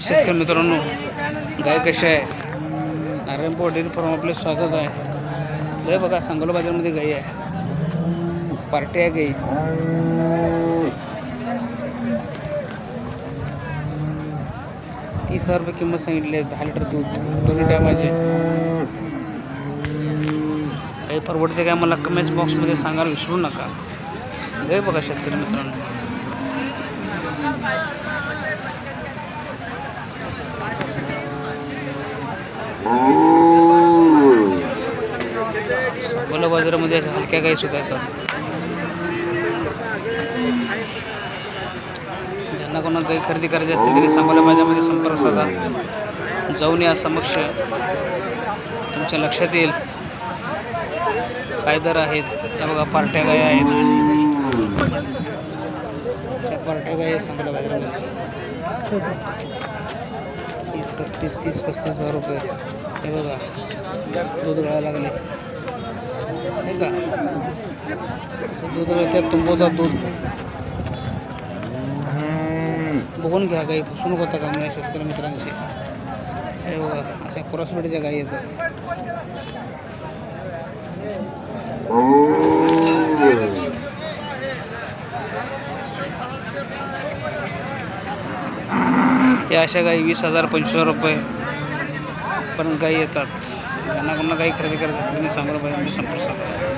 शेतकरी मित्रांनो, गाय कशी आहे? आरएमपो डेअरी फार्म आपले स्वागत आहे. लय बघा, सांगोला बाजारमध्ये गाई आहे, पार्टी आहे गाई. 30,000 रुपये किंमत सांगितली आहे. 10 लिटर दूध, दोन्ही टायमाचे. काही परवडते काय मला कमेंट बॉक्समध्ये सांगायला विसरू नका. लय बघा शेतकरी मित्रांनो, सांगोला बाजारामध्ये अशा हलक्या गाई सुद्धा येतात. ज्यांना कोणा गाई खरेदी करायची असतील तरी सांगोला बाजारामध्ये संपर्क साधा. जाऊन या, समक्ष तुमच्या लक्षात येईल काय दर आहेत. त्या बघा पार्ट्या गाय आहेत, पार्ट्या गाय आहेत सांगोला बाजारामध्ये. 30-35,000 रुपये. हे बघा, दूध गळायला लागले नाही का? दूध गळत्यात, तुंबवतात दूध. बघून घ्या, गाई फसवू नको होता का माझ्या शेतकरी मित्रांची. हे बघा, अशा क्रॉसबीडच्या गाई येतात. या अशा गाई 20,000 25,000 रुपये पण गाई येतात. ज्यांना कोणाला गाई खरेदी करायची त्यांनी सांगोला बाजारामध्ये संपर्क साधा.